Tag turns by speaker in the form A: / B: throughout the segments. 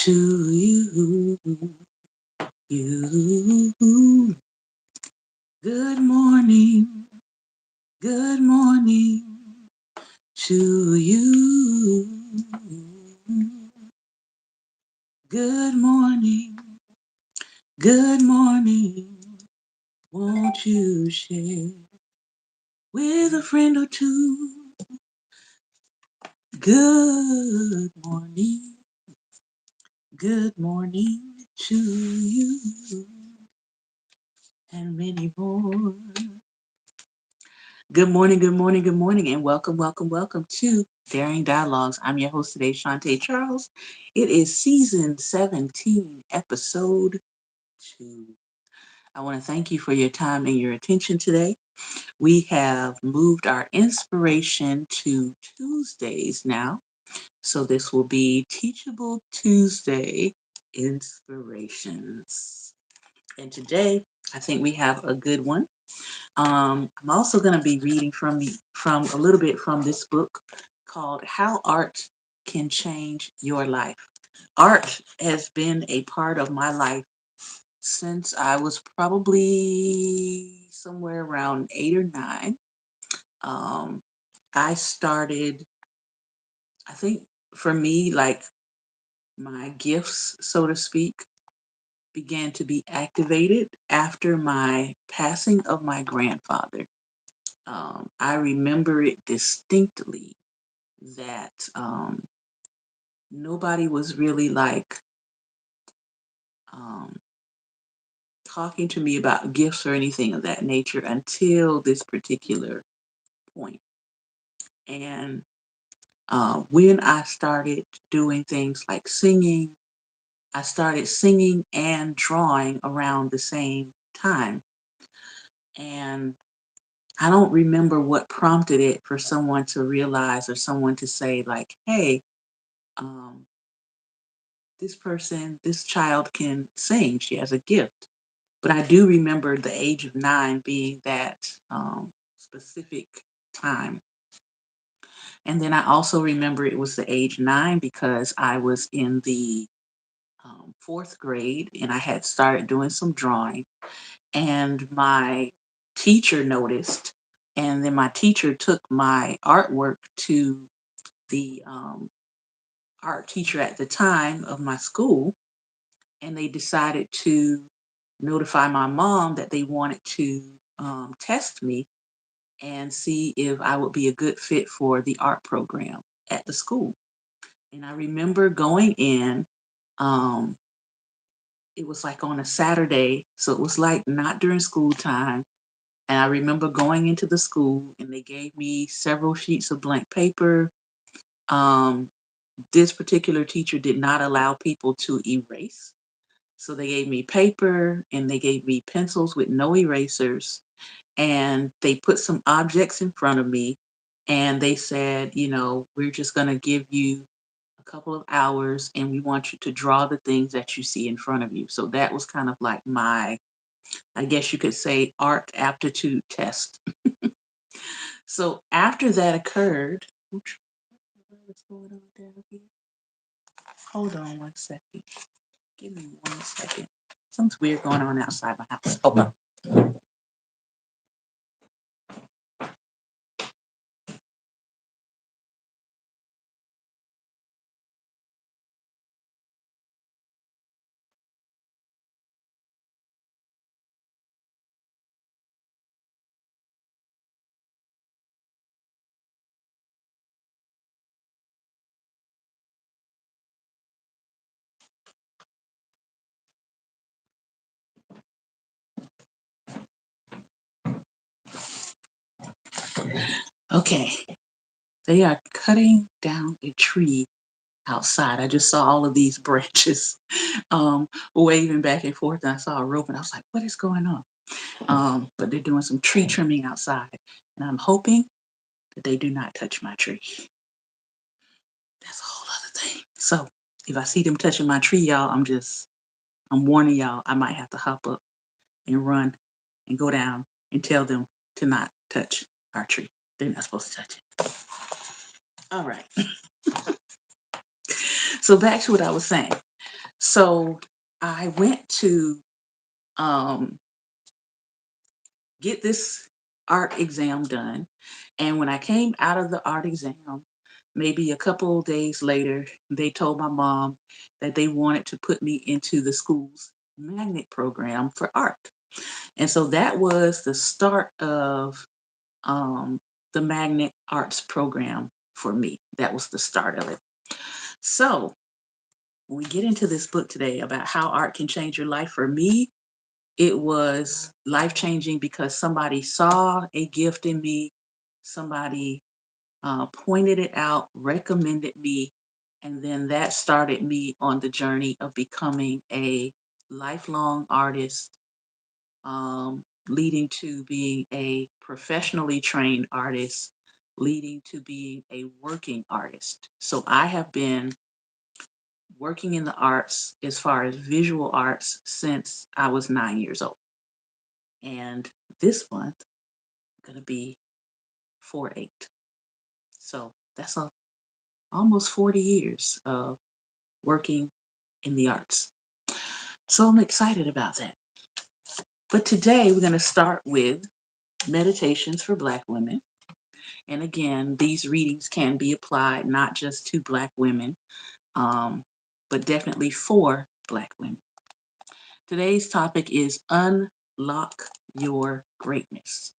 A: to you. You. Good morning. Good morning to you. Good morning. Good morning. Won't you share with a friend or two? Good morning. Good morning to you. And many more. Good morning, good morning, good morning, and welcome to Daring Dialogues. I'm your host today, Shante Charles. It is season 17, episode 2. I want to thank you for your time and your attention today. We have moved our inspiration to Tuesdays now. So this will be Teachable Tuesday Inspirations. And today, I think we have a good one. I'm also going to be reading from a little bit from this book called How Art Can Change Your Life. Art has been a part of my life since I was probably somewhere around 8 or 9. I started, I think for me, like my gifts, so to speak, began to be activated after my passing of my grandfather. I remember it distinctly that nobody was really like um, talking to me about gifts or anything of that nature until this particular point. And when I started doing things like singing, I started singing and drawing around the same time. And I don't remember what prompted it for someone to realize or someone to say, like, hey, um, this child can sing. She has a gift. But I do remember the age of 9 being that specific time. And then I also remember it was the age 9 because I was in the 4th grade and I had started doing some drawing. And my teacher noticed. And then my teacher took my artwork to the art teacher at the time of my school. And they decided to notify my mom that they wanted to test me and see if I would be a good fit for the art program at the school. And I remember going in, um, it was like on a Saturday, so it was like not during school time. And I remember going into the school and they gave me several sheets of blank paper. Um, this particular teacher did not allow people to erase. So they gave me paper and they gave me pencils with no erasers. And they put some objects in front of me and they said, we're just going to give you a couple of hours and we want you to draw the things that you see in front of you. So that was kind of like my, I guess you could say, art aptitude test. So after that occurred, what's going on down here? Hold on one second. Give me 1 second. Something's weird going on outside my house. Hold on. Okay. They are cutting down a tree outside. I just saw all of these branches waving back and forth, and I saw a rope, and I was like, "What is going on?" But they're doing some tree trimming outside, and I'm hoping that they do not touch my tree. That's a whole other thing. So if I see them touching my tree, y'all, I'm warning y'all. I might have to hop up and run and go down and tell them to not touch our tree. They're not supposed to touch it. All right. So back to what I was saying. So I went to um, get this art exam done. And when I came out of the art exam, maybe a couple of days later, they told my mom that they wanted to put me into the school's magnet program for art. And so that was the start of um, the magnet arts program for me. That was the start of it. So when we get into this book today about how art can change your life, for me, it was life changing because somebody saw a gift in me, somebody pointed it out, recommended me, and then that started me on the journey of becoming a lifelong artist, leading to being a professionally trained artist, leading to being a working artist. So I have been working in the arts as far as visual arts since I was 9 years old. And this month, I'm going to be 4'8". So that's almost 40 years of working in the arts. So I'm excited about that. But today we're going to start with meditations for Black women. And again, these readings can be applied not just to Black women, but definitely for Black women. Today's topic is unlock your greatness.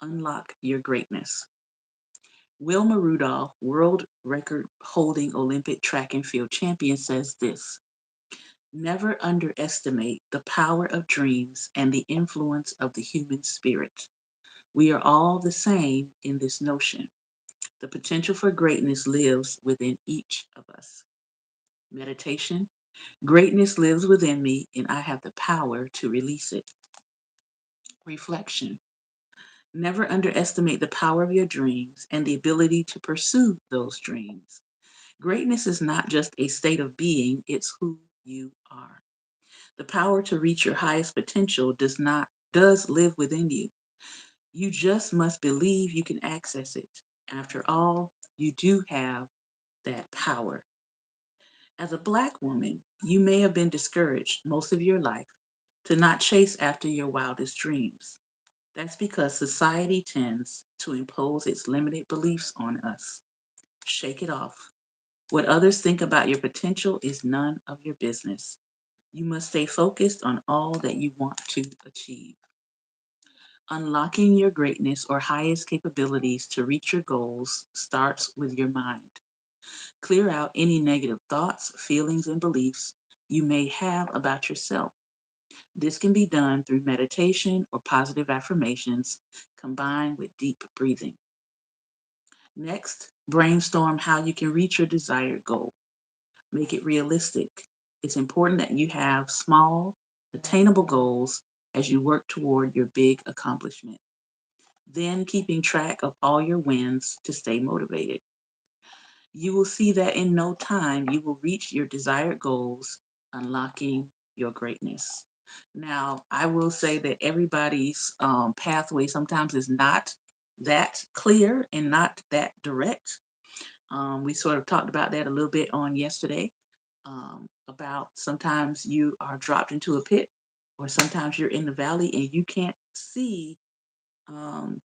A: Unlock your greatness. Wilma Rudolph, world record holding Olympic track and field champion, says this: never underestimate the power of dreams and the influence of the human spirit. We are all the same in this notion. The potential for greatness lives within each of us. Meditation. Greatness lives within me, and I have the power to release it. Reflection. Never underestimate the power of your dreams and the ability to pursue those dreams. Greatness is not just a state of being, it's who you are. The power to reach your highest potential does live within you. You just must believe you can access it. After all, you do have that power. As a Black woman, you may have been discouraged most of your life to not chase after your wildest dreams. That's because society tends to impose its limited beliefs on us. Shake it off. What others think about your potential is none of your business. You must stay focused on all that you want to achieve. Unlocking your greatness or highest capabilities to reach your goals starts with your mind. Clear out any negative thoughts, feelings, and beliefs you may have about yourself. This can be done through meditation or positive affirmations combined with deep breathing. Next, brainstorm how you can reach your desired goal. Make it realistic. It's important that you have small, attainable goals as you work toward your big accomplishment. Then keeping track of all your wins to stay motivated. You will see that in no time you will reach your desired goals, unlocking your greatness. Now, I will say that everybody's pathway sometimes is not that clear and not that direct. We sort of talked about that a little bit on yesterday, about sometimes you are dropped into a pit, or sometimes you're in the valley and you can't see um,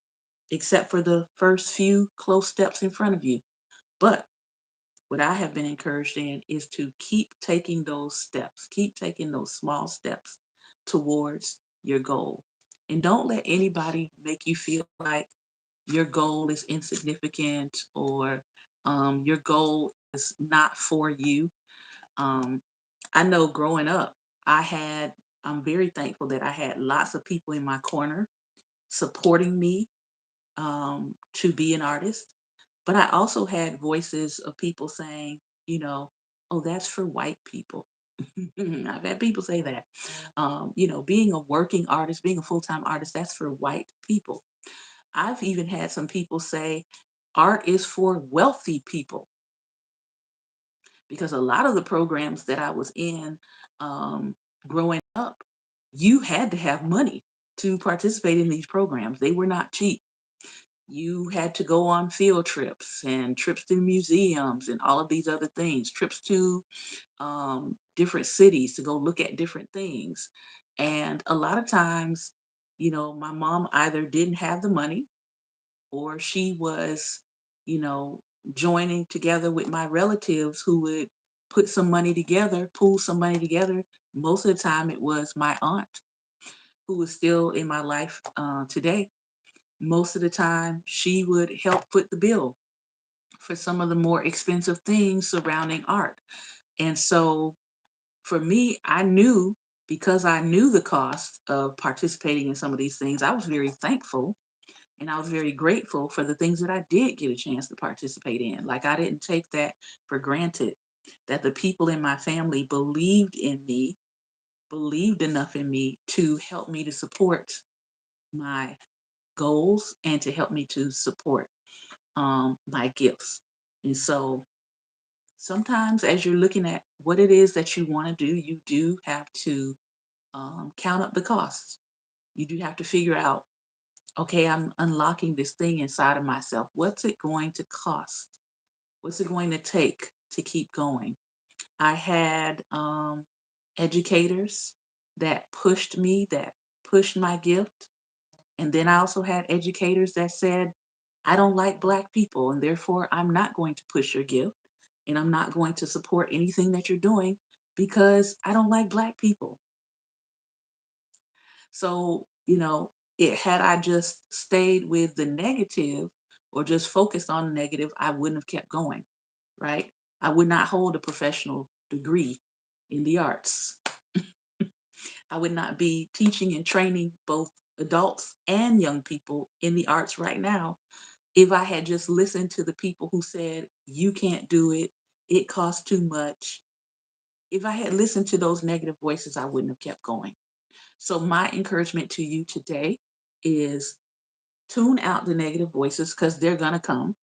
A: except for the first few close steps in front of you. But what I have been encouraged in is to keep taking those steps, keep taking those small steps towards your goal. And don't let anybody make you feel like your goal is insignificant, or your goal is not for you. Um, I know growing up, I'm very thankful that I had lots of people in my corner supporting me to be an artist. But I also had voices of people saying, oh, that's for white people. I've had people say that. Being a working artist, being a full-time artist, that's for white people. I've even had some people say art is for wealthy people, because a lot of the programs that I was in growing up, you had to have money to participate in these programs. They were not cheap. You had to go on field trips and trips to museums and all of these other things, trips to different cities to go look at different things. And a lot of times, my mom either didn't have the money or she was, you know, joining together with my relatives who would put some money together, pool some money together. Most of the time, it was my aunt who is still in my life today. Most of the time, she would help put the bill for some of the more expensive things surrounding art. And so for me, I knew, because I knew the cost of participating in some of these things, I was very thankful and I was very grateful for the things that I did get a chance to participate in. Like, I didn't take that for granted, that the people in my family believed in me, believed enough in me to help me to support my goals and to help me to support my gifts. And so sometimes, as you're looking at what it is that you want to do, you do have to count up the costs. You do have to figure out, okay, I'm unlocking this thing inside of myself. What's it going to cost? What's it going to take to keep going? I had educators that pushed me, that pushed my gift. And then I also had educators that said, I don't like Black people, and therefore I'm not going to push your gift and I'm not going to support anything that you're doing because I don't like Black people. So, it had I just stayed with the negative or just focused on the negative, I wouldn't have kept going, right? I would not hold a professional degree in the arts. I would not be teaching and training both adults and young people in the arts right now if I had just listened to the people who said, you can't do it, it costs too much. If I had listened to those negative voices, I wouldn't have kept going. So, my encouragement to you today is tune out the negative voices because they're going to come.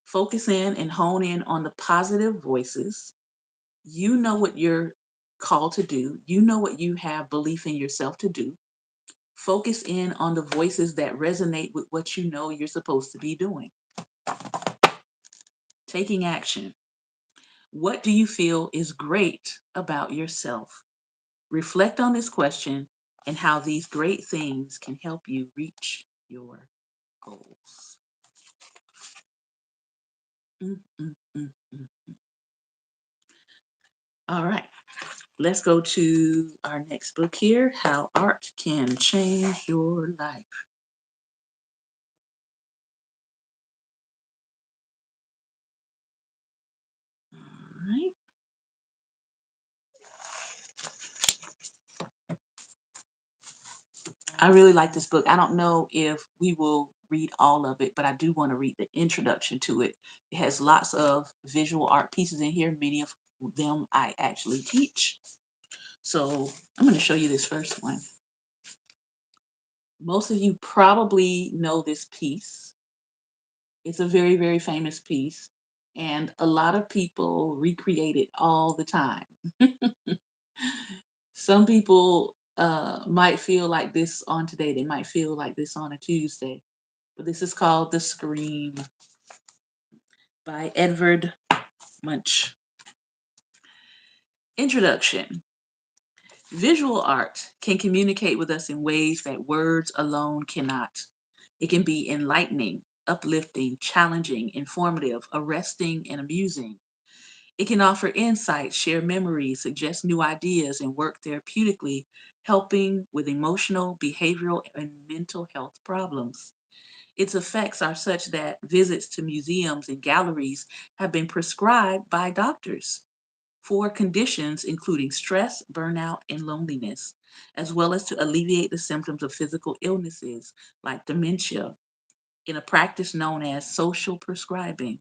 A: Focus in and hone in on the positive voices. You know what you're called to do, you know what you have belief in yourself to do. Focus in on the voices that resonate with what you know you're supposed to be doing. Taking action. What do you feel is great about yourself? Reflect on this question and how these great things can help you reach your goals. Mm, mm, mm, mm. All right, let's go to our next book here, How Art Can Change Your Life. All right. I really like this book. I don't know if we will read all of it, but I do want to read the introduction to it. It has lots of visual art pieces in here. Many of them I actually teach. So I'm going to show you this first one. Most of you probably know this piece. It's a very, very famous piece, and a lot of people recreate it all the time. Some people might feel like this on today. They might feel like this on a Tuesday. But this is called The Scream by Edward Munch. Introduction. Visual art can communicate with us in ways that words alone cannot. It can be enlightening, uplifting, challenging, informative, arresting, and amusing. It can offer insight, share memories, suggest new ideas, and work therapeutically, helping with emotional, behavioral, and mental health problems. Its effects are such that visits to museums and galleries have been prescribed by doctors for conditions including stress, burnout, and loneliness, as well as to alleviate the symptoms of physical illnesses like dementia, in a practice known as social prescribing.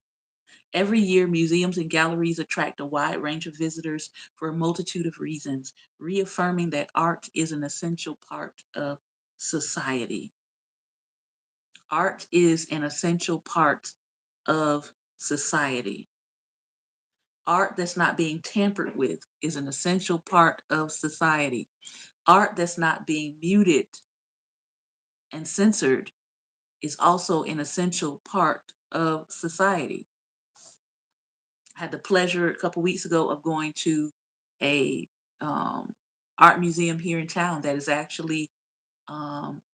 A: Every year, museums and galleries attract a wide range of visitors for a multitude of reasons, reaffirming that art is an essential part of society. Art is an essential part of society. Art that's not being tampered with is an essential part of society. Art that's not being muted and censored is also an essential part of society. I had the pleasure a couple weeks ago of going to a art museum here in town that is actually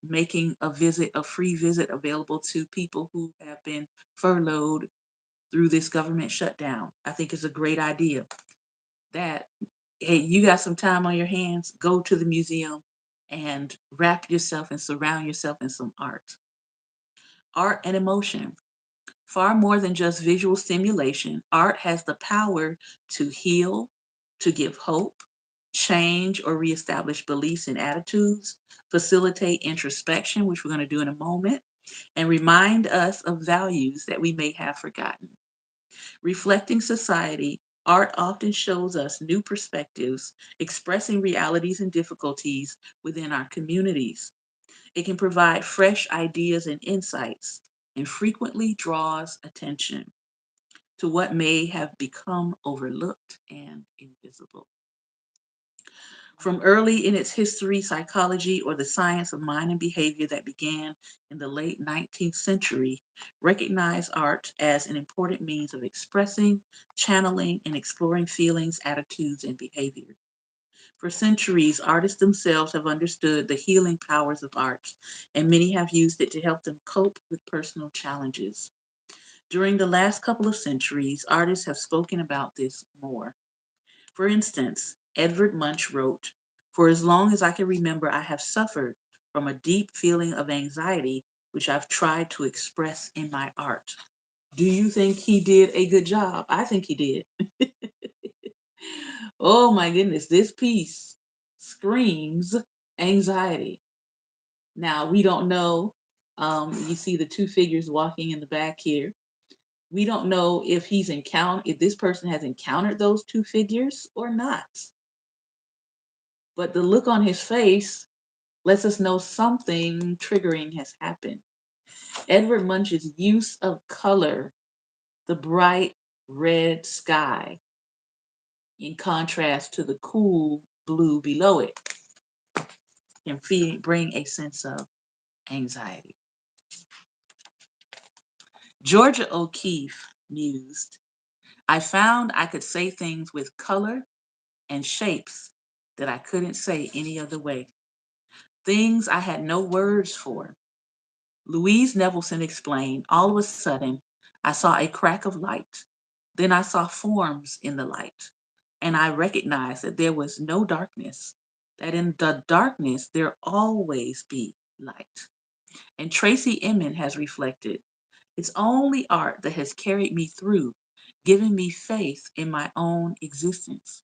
A: making a free visit available to people who have been furloughed through this government shutdown. I think it's a great idea that, hey, you got some time on your hands, go to the museum and wrap yourself and surround yourself in some art. Art and emotion. Far more than just visual stimulation, art has the power to heal, to give hope, change or reestablish beliefs and attitudes, facilitate introspection, which we're going to do in a moment, and remind us of values that we may have forgotten. Reflecting society, art often shows us new perspectives, expressing realities and difficulties within our communities. It can provide fresh ideas and insights, and frequently draws attention to what may have become overlooked and invisible. From early in its history, psychology, or the science of mind and behavior that began in the late 19th century, recognized art as an important means of expressing, channeling, and exploring feelings, attitudes, and behavior. For centuries, artists themselves have understood the healing powers of art, and many have used it to help them cope with personal challenges. During the last couple of centuries, artists have spoken about this more. For instance, Edward Munch wrote, "For as long as I can remember, I have suffered from a deep feeling of anxiety, which I've tried to express in my art." Do you think he did a good job? I think he did. Oh my goodness, this piece screams anxiety. Now, we don't know. You see the two figures walking in the back here. We don't know if this person has encountered those two figures or not. But the look on his face lets us know something triggering has happened. Edward Munch's use of color, the bright red sky, in contrast to the cool blue below it, can bring a sense of anxiety. Georgia O'Keeffe mused, "I found I could say things with color and shapes that I couldn't say any other way. Things I had no words for." Louise Nevelson explained, "All of a sudden, I saw a crack of light. Then I saw forms in the light, and I recognized that there was no darkness, that in the darkness there always be light." And Tracy Emin has reflected, "It's only art that has carried me through, giving me faith in my own existence.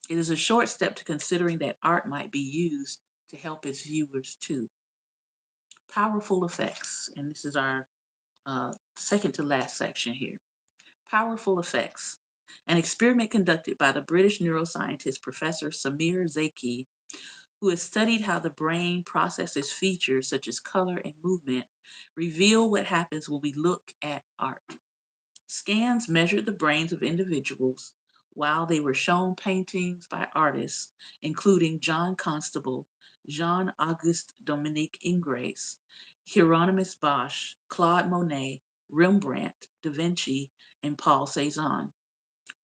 A: It is a short step to considering that art might be used to help its viewers too." Powerful effects, and this is our second to last section here. Powerful effects. An experiment conducted by the British neuroscientist Professor Samir Zeki, who has studied how the brain processes features such as color and movement, reveal what happens when we look at art. Scans measured the brains of individuals while they were shown paintings by artists, including John Constable, Jean-Auguste Dominique Ingres, Hieronymus Bosch, Claude Monet, Rembrandt, Da Vinci, and Paul Cézanne.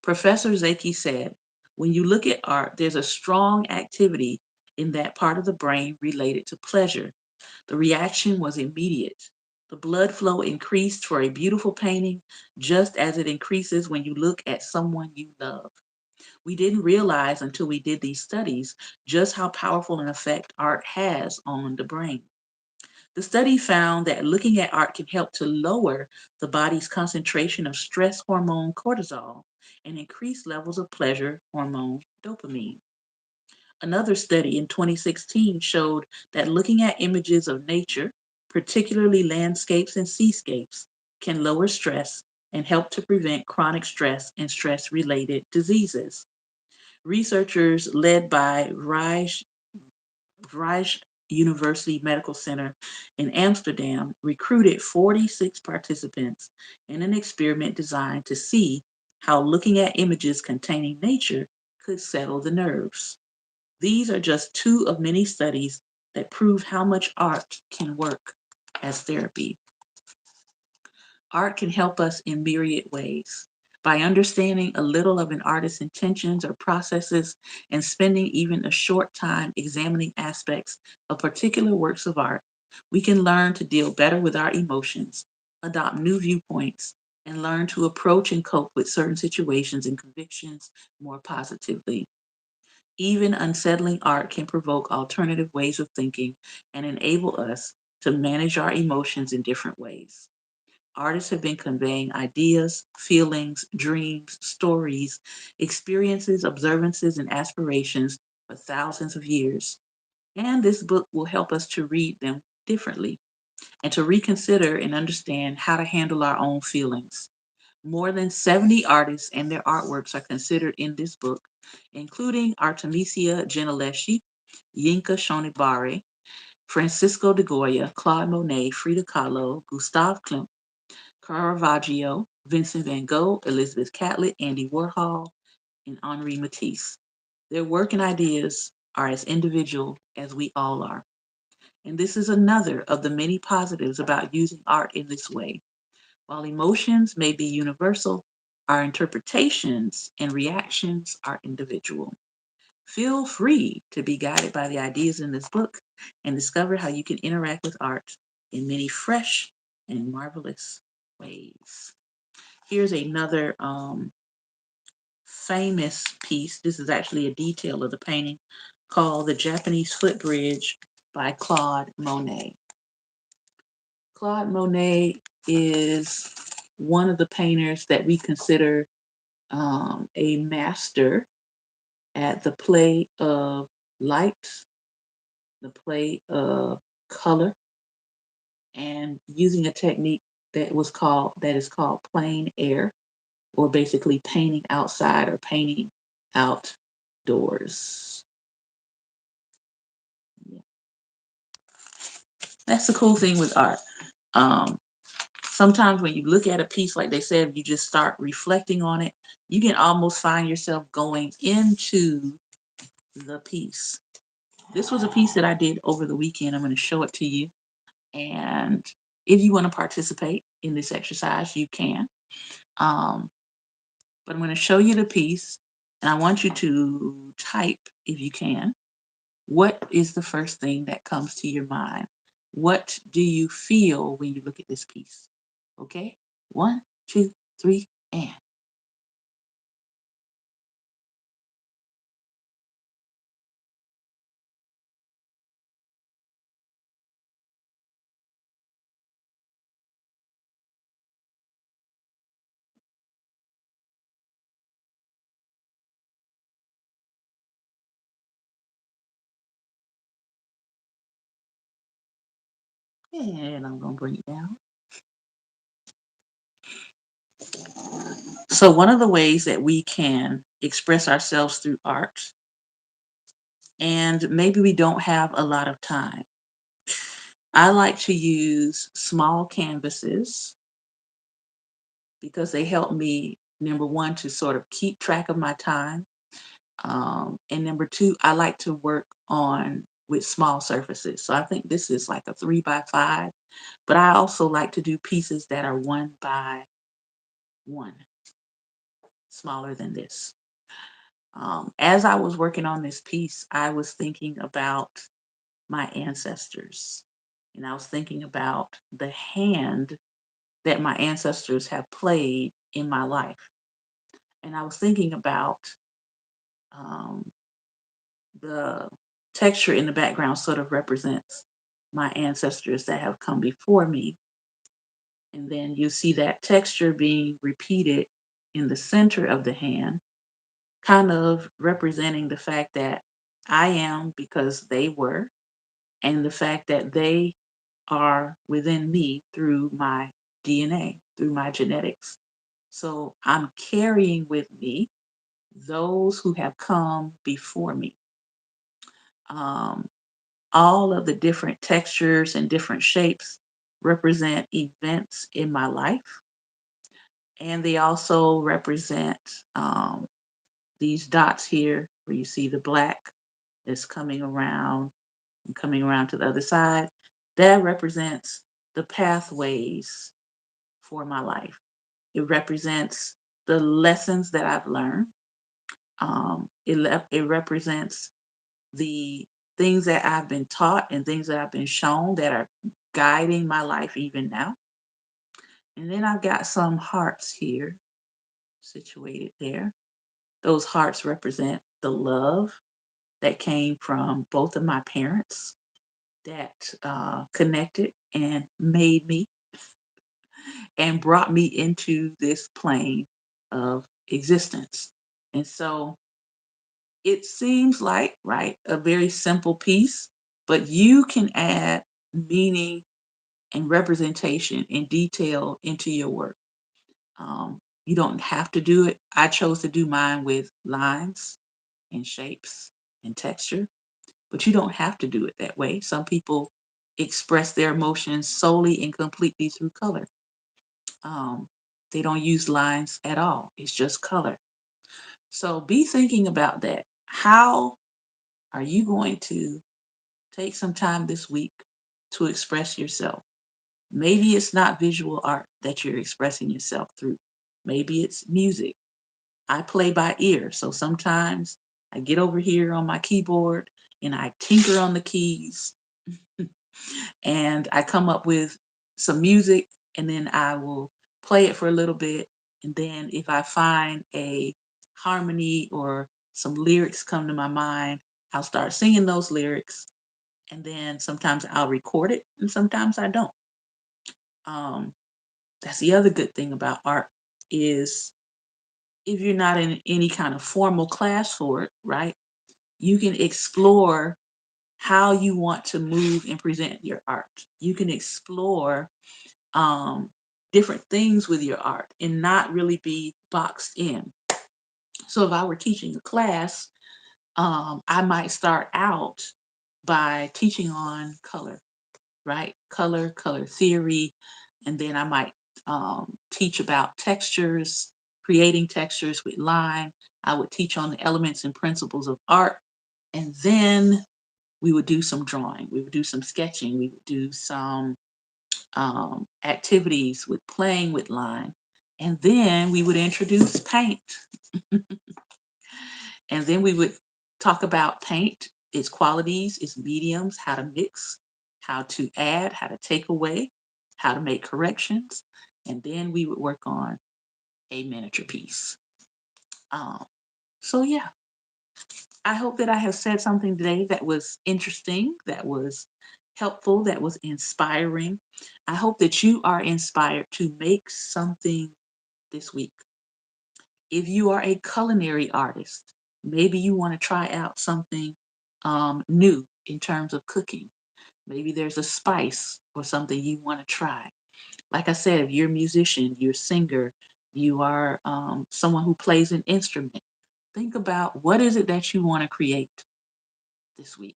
A: Professor Zeki said, "When you look at art, there's a strong activity in that part of the brain related to pleasure. The reaction was immediate. The blood flow increased for a beautiful painting, just as it increases when you look at someone you love. We didn't realize until we did these studies just how powerful an effect art has on the brain." The study found that looking at art can help to lower the body's concentration of stress hormone cortisol and increase levels of pleasure hormone dopamine. Another study in 2016 showed that looking at images of nature, particularly landscapes and seascapes, can lower stress and help to prevent chronic stress and stress-related diseases. Researchers led by Rijks University Medical Center in Amsterdam recruited 46 participants in an experiment designed to see how looking at images containing nature could settle the nerves. These are just two of many studies that prove how much art can work as therapy. Art can help us in myriad ways. By understanding a little of an artist's intentions or processes and spending even a short time examining aspects of particular works of art, we can learn to deal better with our emotions, adopt new viewpoints, and learn to approach and cope with certain situations and convictions more positively. Even unsettling art can provoke alternative ways of thinking and enable us to manage our emotions in different ways. Artists have been conveying ideas, feelings, dreams, stories, experiences, observances, and aspirations for thousands of years. And this book will help us to read them differently and to reconsider and understand how to handle our own feelings. More than 70 artists and their artworks are considered in this book, including Artemisia Gentileschi, Yinka Shonibare, Francisco de Goya, Claude Monet, Frida Kahlo, Gustave Klimt, Caravaggio, Vincent van Gogh, Elizabeth Catlett, Andy Warhol, and Henri Matisse. Their work and ideas are as individual as we all are. And this is another of the many positives about using art in this way. While emotions may be universal, our interpretations and reactions are individual. Feel free to be guided by the ideas in this book and discover how you can interact with art in many fresh and marvelous ways. Here's another famous piece. This is actually a detail of the painting called The Japanese Footbridge by Claude Monet. Claude Monet is one of the painters that we consider a master at the play of light, the play of color, and using a technique that is called plein air, or basically painting outside or painting outdoors. Yeah. That's the cool thing with art. Um, Sometimes when you look at a piece, like they said, you just start reflecting on it, you can almost find yourself going into the piece. This was a piece that I did over the weekend. I'm going to show it to you. And if you want to participate in this exercise, you can. Um, but I'm going to show you the piece, and I want you to type, if you can, what is the first thing that comes to your mind? What do you feel when you look at this piece? Okay? One, two, three, and. And I'm going to bring it down. So, one of the ways that we can express ourselves through art, and maybe we don't have a lot of time, I like to use small canvases because they help me, number one, to sort of keep track of my time. And number two, I like to work on with small surfaces. So I think this is like a 3 by 5, but I also like to do pieces that are 1 by 1, smaller than this. As I was working on this piece, I was thinking about my ancestors, and I was thinking about the hand that my ancestors have played in my life. And I was thinking about um, the texture in the background sort of represents my ancestors that have come before me. And then you see that texture being repeated in the center of the hand, kind of representing the fact that I am because they were, and the fact that they are within me through my DNA, through my genetics. So I'm carrying with me those who have come before me. Um, all of the different textures and different shapes represent events in my life. And they also represent these dots here where you see the black that's coming around and coming around to the other side. That represents the pathways for my life. It represents the lessons that I've learned. It represents the things that I've been taught and things that I've been shown that are guiding my life even now. And then I've got some hearts here situated there. Those hearts represent the love that came from both of my parents that connected and made me and brought me into this plane of existence. And so it seems like, right, a very simple piece, but you can add meaning and representation and detail into your work. You don't have to do it. I chose to do mine with lines and shapes and texture, but you don't have to do it that way. Some people express their emotions solely and completely through color. Um, they don't use lines at all. It's just color. So be thinking about that. How are you going to take some time this week to express yourself? Maybe it's not visual art that you're expressing yourself through. Maybe it's music. I play by ear. So sometimes I get over here on my keyboard and I tinker on the keys and I come up with some music and then I will play it for a little bit. And then if I find a harmony or some lyrics come to my mind, I'll start singing those lyrics. And then sometimes I'll record it and sometimes I don't. Um, that's the other good thing about art is if you're not in any kind of formal class for it, right? You can explore how you want to move and present your art. You can explore um, different things with your art and not really be boxed in. So if I were teaching a class, I might start out by teaching on color, right? Color theory, and then I might teach about textures, creating textures with line. I would teach on the elements and principles of art, and then we would do some drawing. We would do some sketching. We would do some activities with playing with line, and then we would introduce paint, and then we would talk about paint, its qualities, its mediums, how to mix, how to add, how to take away, how to make corrections, and then we would work on a miniature piece. Um, so yeah, I hope that I have said something today that was interesting, that was helpful, that was inspiring. I hope that you are inspired to make something this week. If you are a culinary artist, maybe you want to try out something new in terms of cooking. Maybe there's a spice or something you want to try. Like I said, if you're a musician, you're a singer, you are someone who plays an instrument, think about what is it that you want to create this week.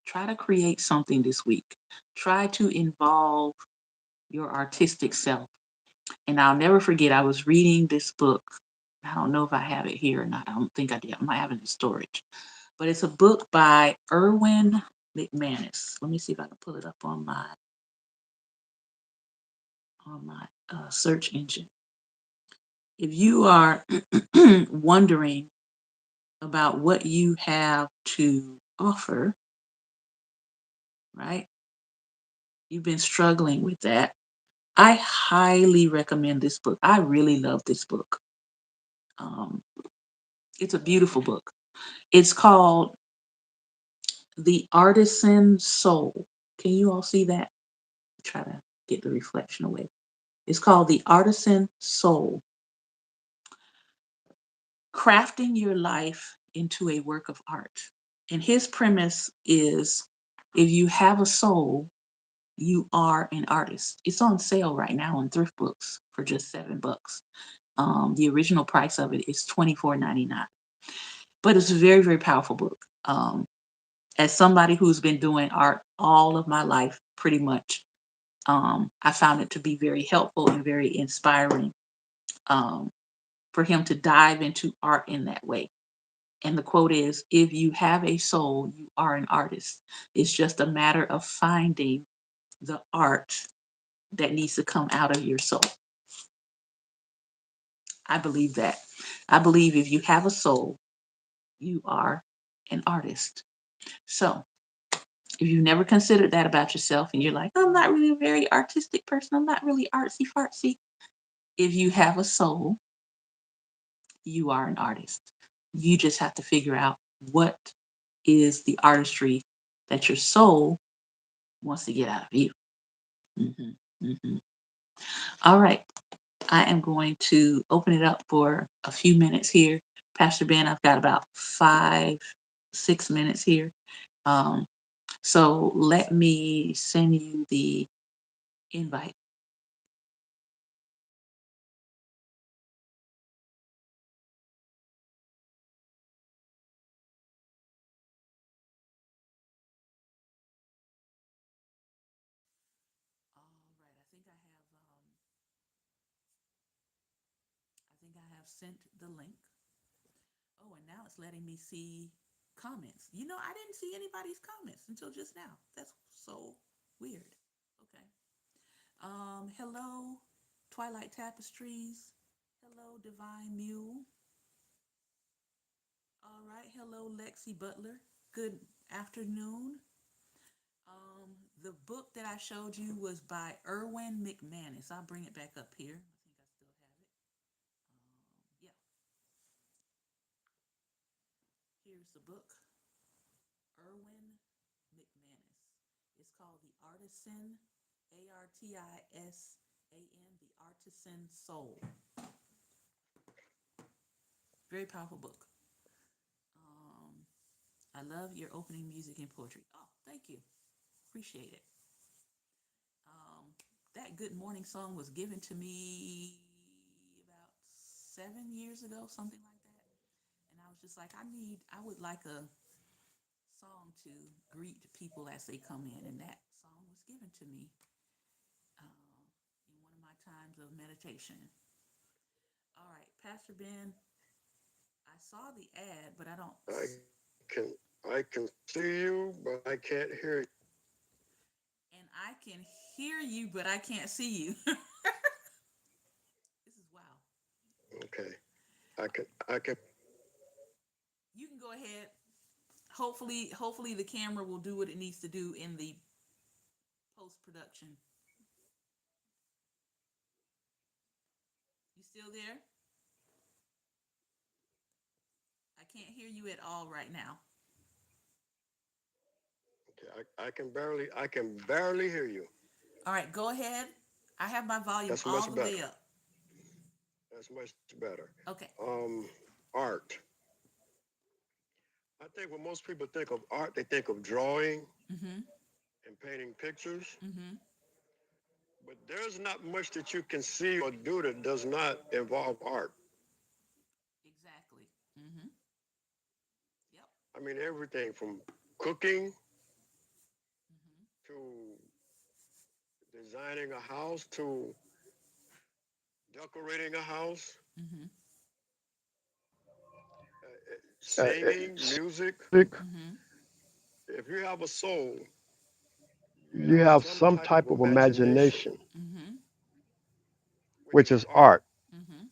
A: Try to create something this week. Try to involve your artistic self. And I'll never forget, I was reading this book. I don't know if I have it here or not. I don't think I did. I might have it in storage. But it's a book by Erwin McManus. Let me see if I can pull it up on my search engine. If you are wondering about what you have to offer, right? You've been struggling with that. I highly recommend this book. I really love this book. Um, it's a beautiful book. It's called The Artisan Soul. Can you all see that? Try to get the reflection away. It's called The Artisan Soul. Crafting your life into a work of art. And his premise is if you have a soul, you are an artist. It's on sale right now in thrift books for just $7. The original price of it is $24.99. But it's a very, very powerful book. As somebody who's been doing art all of my life, pretty much, I found it to be very helpful and very inspiring um, for him to dive into art in that way. And the quote is, if you have a soul, you are an artist. It's just a matter of finding the art that needs to come out of your soul. I believe that. I believe if you have a soul, you are an artist. So if you've never considered that about yourself and you're like, I'm not really a very artistic person, I'm not really artsy fartsy. If you have a soul, you are an artist. You just have to figure out what is the artistry that your soul wants to get out of you. hmm hmm All right. I am going to open it up for a few minutes here. Pastor Ben, I've got about 5, 6 minutes here. Um, so let me send you the invite. All right. I think I have sent the link. Oh, and now it's letting me see comments. I didn't see anybody's comments until just now. That's so weird. Okay. Hello, Twilight Tapestries. Hello, Divine Mule. All right. Hello, Lexi Butler. Good afternoon. The book that I showed you was by Erwin McManus. I'll bring it back up here. I think I still have it. Yeah, here's the book. Erwin McManus. It's called The Artisan, Artisan, The Artisan Soul. Very powerful book. Um, I love your opening music and poetry. Oh, thank you. Appreciate it. Um, that Good Morning song was given to me about 7 years ago, something like that. And I was just like, I would like a song to greet people as they come in. And that song was given to me in one of my times of meditation. All right, Pastor Ben, I saw the ad, but I don't.
B: I can see you, but I can't hear you.
A: And I can hear you, but I can't see you. This is wow.
B: Okay. I can
A: You can go ahead. Hopefully the camera will do what it needs to do in the post production. You still there? I can't hear you at all right now.
B: okay, I can barely hear you.
A: All right, go ahead. I have my volume
B: That's
A: all
B: much
A: the
B: better.
A: way up.
B: That's much better.
A: Okay.
B: Art. I think when most people think of art, they think of drawing
A: Mm-hmm.
B: and painting pictures.
A: Mm-hmm.
B: But there's not much that you can see or do that does not involve art.
A: Exactly. Mm-hmm. Yep.
B: I mean, everything from cooking
A: Mm-hmm.
B: to designing a house to decorating a house,
A: Mm-hmm.
B: singing, music.
A: Mm-hmm.
B: If you have a soul, you
C: You
B: have
C: have
B: some
C: some
B: type of
C: type of
B: imagination,
C: imagination,
A: Mm-hmm.
B: which
C: which
B: is
C: is
B: art.
C: art.
A: Mm-hmm.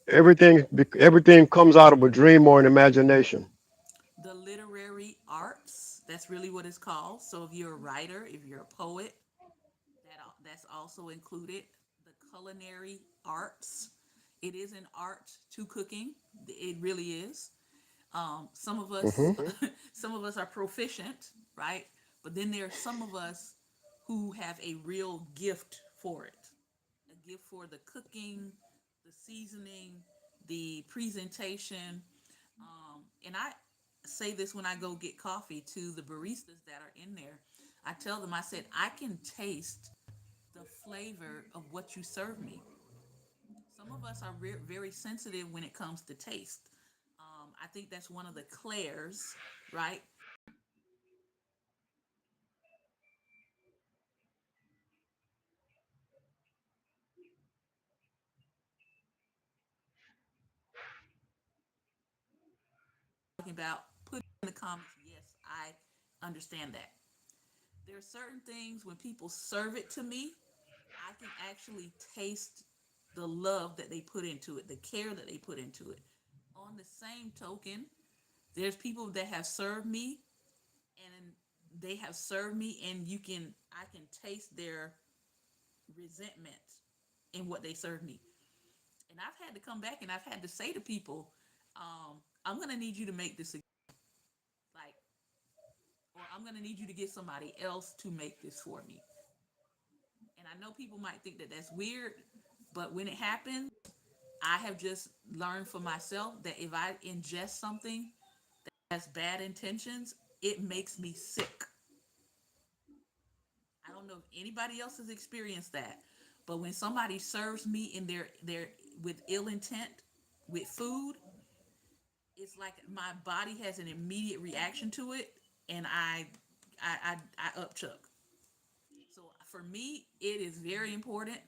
B: Everything,
C: Everything comes out of a dream or an imagination.
A: The literary arts, that's really what it's called. So if you're a writer, if you're a poet, that's also included. The culinary arts, it is an art to cooking. It really is. Some of us,
C: Hmm.
A: some of us are proficient, right? But then there are some of us who have a real gift for it, a gift for the cooking, the seasoning, the presentation. And I say this when I go get coffee to the baristas that are in there. I tell them, I said, I can taste the flavor of what you serve me. Some of us are very sensitive when it comes to taste. I think that's one of the clairs, right? Talking about, put in the comments, yes, I understand that. There are certain things when people serve it to me, I can actually taste the love that they put into it, the care that they put into it. On the same token, there's people that have served me, and they have served me, and I can taste their resentment in what they served me. And I've had to come back and I've had to say to people, I'm gonna need you to make this like, or I'm gonna need you to get somebody else to make this for me. And I know people might think that that's weird, but when it happens, I have just learned for myself that if I ingest something that has bad intentions, it makes me sick. I don't know if anybody else has experienced that, but when somebody serves me in their with ill intent with food, it's like my body has an immediate reaction to it, and I upchuck. So for me, it is very important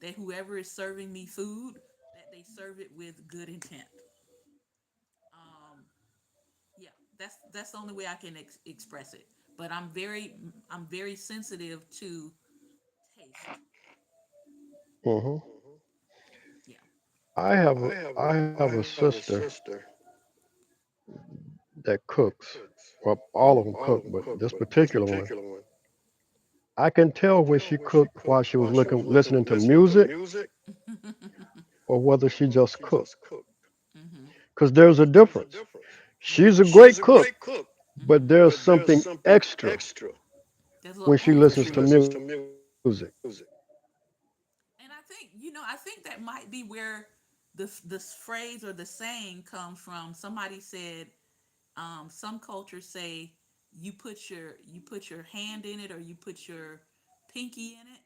A: that whoever is serving me food, that they serve it with good intent. Um, yeah, that's the only way I can express it. But I'm very sensitive to taste.
C: Hmm.
A: Yeah.
C: I have a sister that cooks. Well, all of them cook, but this particular one, I can tell when she cooked while she was listening to music or whether she just cooked.
A: Mm-hmm.
C: Because there's a difference. She's a great cook, but
A: Mm-hmm.
C: there's something extra
A: There's a little
C: when she
A: oomph
C: listens
A: to
C: to
A: it.
C: music.
A: And I think that might be where the phrase or the saying comes from. Somebody said, some cultures say you put your hand in it or you put your pinky in it,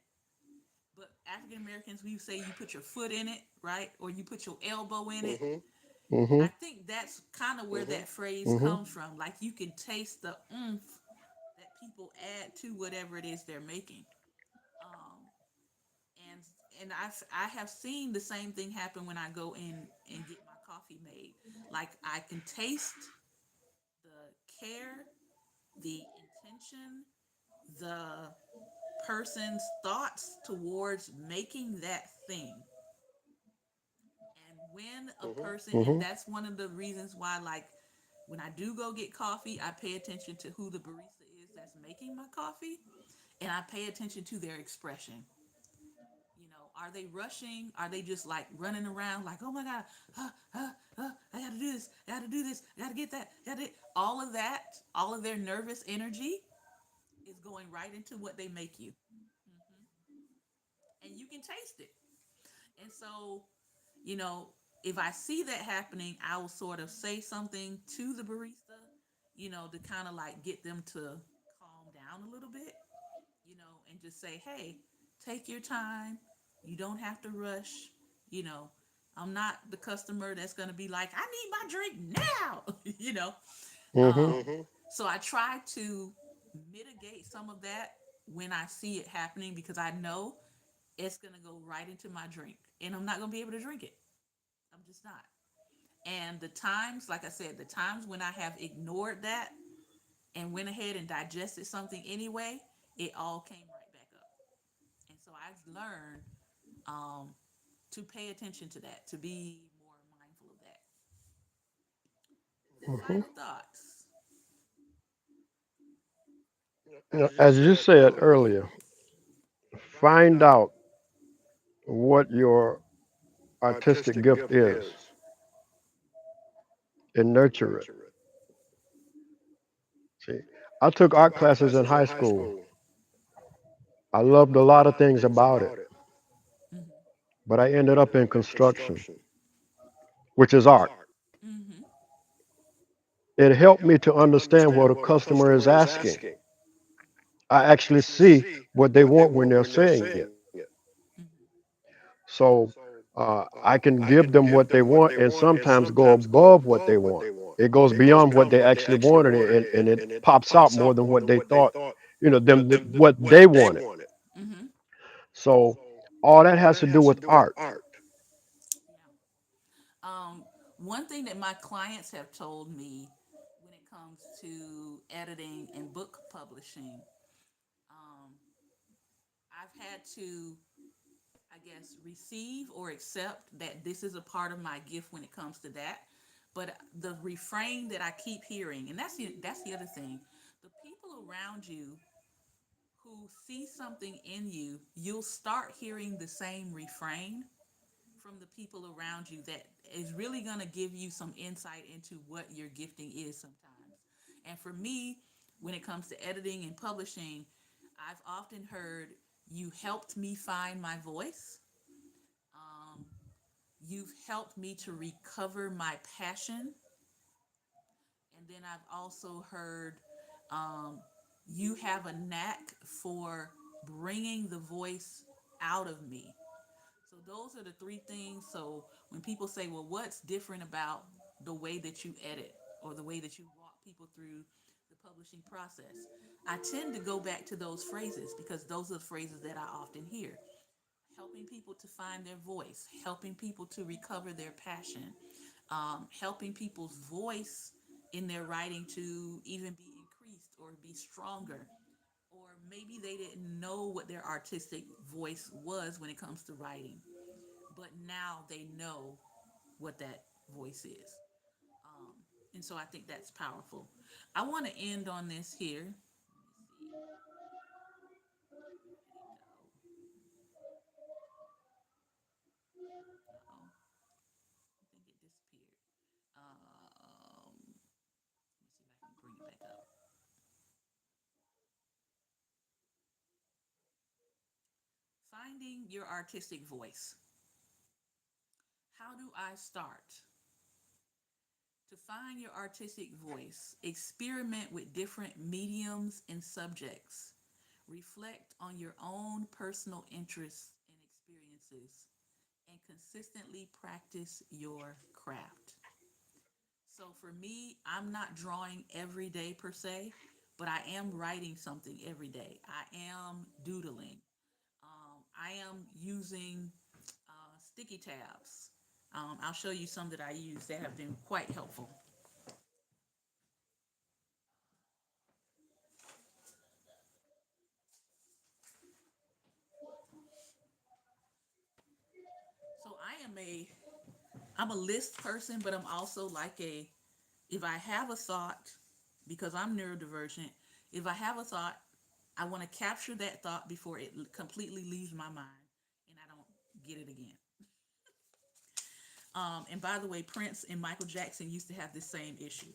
A: but African Americans we say you put your foot in it, right? Or you put your elbow in it.
C: Hmm.
A: I think that's kind of where that phrase
C: Hmm.
A: comes from. Like you can taste the oomph that people add to whatever it is they're making. Um, and I have seen the same thing happen when I go in and get my coffee made. Like I can taste the care, the intention, the person's thoughts towards making that thing. And when a person, and
C: Hmm.
A: that's one of the reasons why, like, when I do go get coffee, I pay attention to who the barista is that's making my coffee, and I pay attention to their expression. Are they rushing? Are they just like running around like, oh my God, I gotta do this, I gotta do this, I gotta get that, gotta get all of that, all of their nervous energy is going right into what they make you. Hmm. And you can taste it. And so, you know, if I see that happening, I will sort of say something to the barista, to kind of like get them to calm down a little bit, and just say, hey, take your time. You don't have to rush. You know, I'm not the customer that's going to be like, I need my drink now, you know.
C: Hmm.
A: So I try to mitigate some of that when I see it happening because I know it's going to go right into my drink and I'm not going to be able to drink it. I'm just not. And the times, like I said, the times when I have ignored that and went ahead and digested something anyway, it all came right back up. And so I've learned um, to pay attention to that, to be more mindful of that.
C: Hmm.
A: Final thoughts.
C: As you said earlier, find out what your artistic gift is and nurture it. See, I took art classes in high school. I loved a lot of things about it,
A: Mm-hmm.
C: but I ended up in construction, which is art.
A: Mm-hmm.
C: It helped me to understand what a customer is asking. I actually see what they want when they're saying it.
A: Mm-hmm.
C: So I can give them what they want and sometimes go above what they want. It goes beyond what they actually wanted and it pops out more than what they thought, what they wanted.
A: Mm-hmm.
C: So all that has to do with art.
A: Yeah. One thing that my clients have told me when it comes to editing and book publishing, um, I've had to, I guess, receive or accept that this is a part of my gift when it comes to that. But the refrain that I keep hearing, and that's the other thing, the people around you who see something in you, you'll start hearing the same refrain from the people around you that is really going to give you some insight into what your gifting is sometimes. And for me, when it comes to editing and publishing, I've often heard, you helped me find my voice. You've helped me to recover my passion. And then I've also heard, you have a knack for bringing the voice out of me. So those are the three things. So when people say, well, what's different about the way that you edit or the way that you walk people through the publishing process, I tend to go back to those phrases because those are the phrases that I often hear. Helping people to find their voice, helping people to recover their passion, helping people's voice in their writing to even be increased or be stronger. Or maybe they didn't know what their artistic voice was when it comes to writing, but now they know what that voice is. And so I think that's powerful. I want to end on this here. Let me see. Where did it go? Uh-oh. I think it disappeared. Let me see if I can bring it back up. Finding your artistic voice. How do I start? To find your artistic voice, experiment with different mediums and subjects. Reflect on your own personal interests and experiences, and consistently practice your craft. So for me, I'm not drawing every day per se, but I am writing something every day. I am doodling. I am using sticky tabs. I'll show you some that I use that have been quite helpful. So I'm a list person, but I'm also like if I have a thought, because I'm neurodivergent, if I have a thought, I want to capture that thought before it completely leaves my mind and I don't get it again. And by the way, Prince and Michael Jackson used to have this same issue.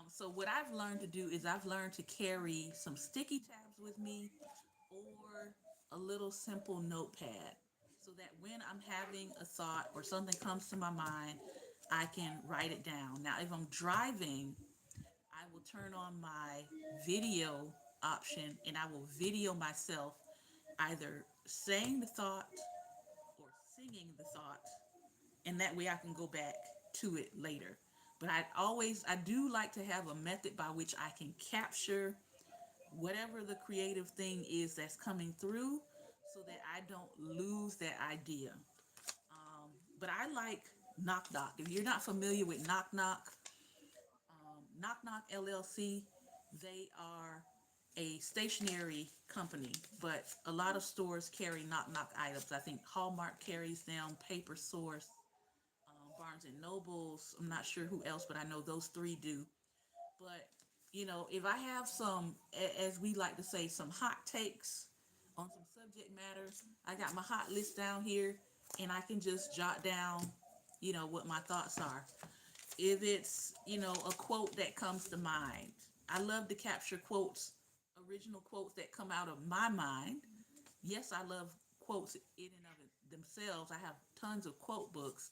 A: So what I've learned to do is I've learned to carry some sticky tabs with me or a little simple notepad so that when I'm having a thought or something comes to my mind, I can write it down. Now, if I'm driving, I will turn on my video option and I will video myself either saying the thought or singing the thought, and that way I can go back to it later. But I do like to have a method by which I can capture whatever the creative thing is that's coming through so that I don't lose that idea. But I like Knock Knock. If you're not familiar with Knock Knock, Knock Knock LLC, they are a stationery company, but a lot of stores carry Knock Knock items. I think Hallmark carries them, Paper Source, Barnes and Nobles. I'm not sure who else, but I know those three do. But if I have some, as we like to say, some hot takes on some subject matter, I got my hot list down here, and I can just jot down, what my thoughts are. If it's, a quote that comes to mind, I love to capture quotes, original quotes that come out of my mind. Yes, I love quotes in and of themselves. I have tons of quote books,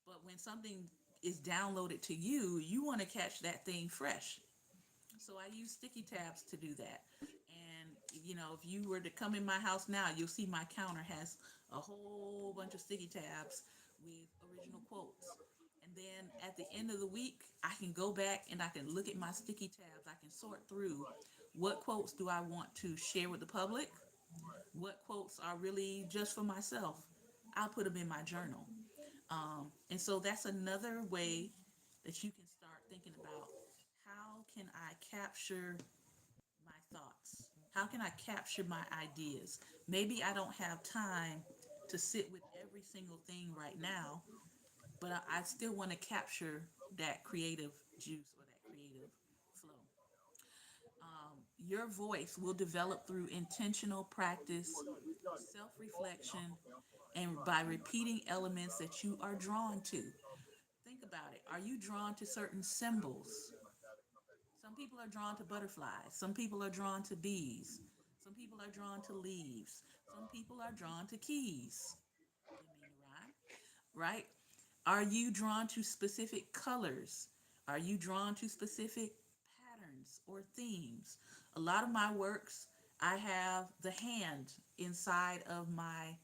A: but when something is downloaded to you, you want to catch that thing fresh. So I use sticky tabs to do that. And if you were to come in my house now, you'll see my counter has a whole bunch of sticky tabs with original quotes. And then at the end of the week, I can go back and I can look at my sticky tabs. I can sort through what quotes do I want to share with the public, what quotes are really just for myself. I'll put them in my journal. And so that's another way that you can start thinking about, how can I capture my thoughts? How can I capture my ideas? Maybe I don't have time to sit with every single thing right now, but I still want to capture that creative juice or that creative flow. Your voice will develop through intentional practice, self reflection, and by repeating elements that you are drawn to. Think about it. Are you drawn to certain symbols? Some people are drawn to butterflies. Some people are drawn to bees. Some people are drawn to leaves. Some people are drawn to keys. Didn't mean to rhyme, right? Are you drawn to specific colors? Are you drawn to specific patterns or themes? A lot of my works, I have the hand inside of my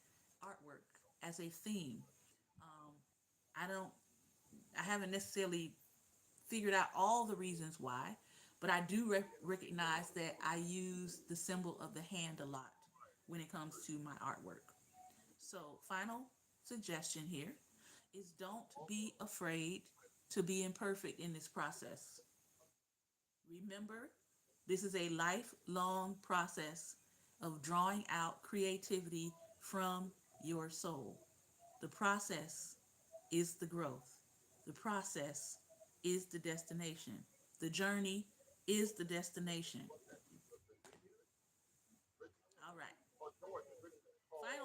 A: artwork as a theme. Um, I don't, I haven't necessarily figured out all the reasons why, but I do recognize that I use the symbol of the hand a lot when it comes to my artwork. So, final suggestion here is don't be afraid to be imperfect in this process. Remember, this is a lifelong process of drawing out creativity from your soul. The process is the growth. The process is the destination. The journey is the destination. All right.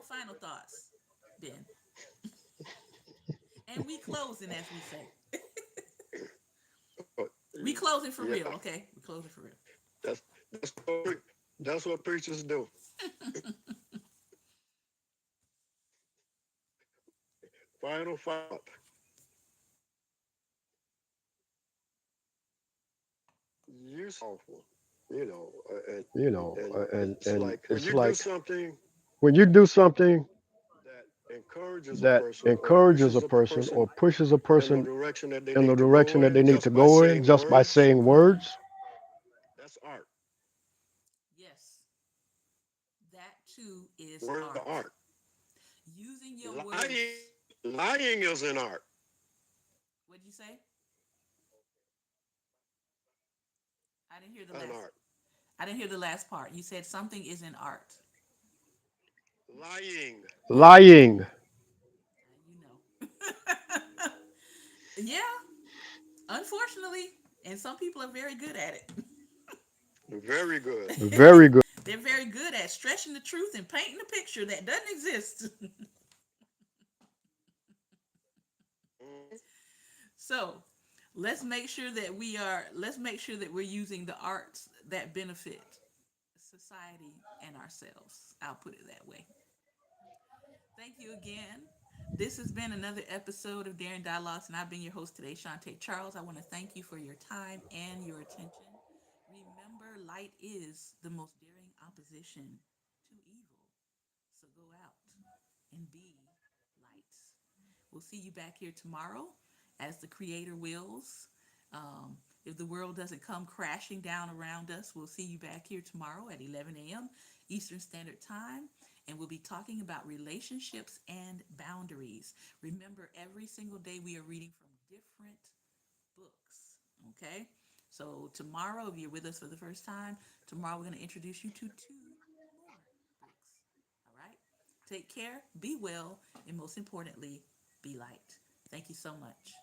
A: Final thoughts, Ben. And we closing, as we say.
B: But,
A: We closing for
B: yeah,
A: real, okay? We closing for real.
B: that's that's what, that's what preachers do. Final thought. You powerful, you know,
C: You know,
B: and it's
C: and
B: like when
C: it's
B: you do
C: like
B: something
C: when you do something
B: that encourages a
C: that
B: person or
C: encourages a
B: pushes a
C: person
B: person
C: or pushes a
B: in the
C: person
B: direction that they
C: in the
B: need to
C: direction
B: go
C: that they
B: in
C: need to
B: just by
C: go in
B: saying
C: just by
B: words,
C: saying words,
B: that's art.
A: Yes, that too is
B: Words are
A: art.
B: art.
A: Using your
B: Lying,
A: words.
B: lying is an art.
A: What did you say? I didn't hear the
B: An
A: last.
B: art.
A: I didn't hear the last part. You said something is an art.
B: Lying.
C: lying.
A: You know. Yeah, unfortunately, and some people are very good at it.
B: Very good.
C: Very good.
A: They're very good at stretching the truth and painting a picture that doesn't exist.
B: Mhm.
A: So, let's make sure that we're using the arts that benefit society and ourselves. I'll put it that way. Thank you again. This has been another episode of Daring Dialogues, and I've been your host today, Shante Charles. I want to thank you for your time and your attention. Remember, light is the most daring opposition to evil. So go out and be light. We'll see you back here tomorrow as the Creator wills. If the world doesn't come crashing down around us, we'll see you back here tomorrow at 11 a.m. Eastern Standard Time. And we'll be talking about relationships and boundaries. Remember, every single day we are reading from different books. Okay? So, tomorrow, if you're with us for the first time, tomorrow we're going to introduce you to two more books. All right? Take care, be well, and most importantly, be light. Thank you so much.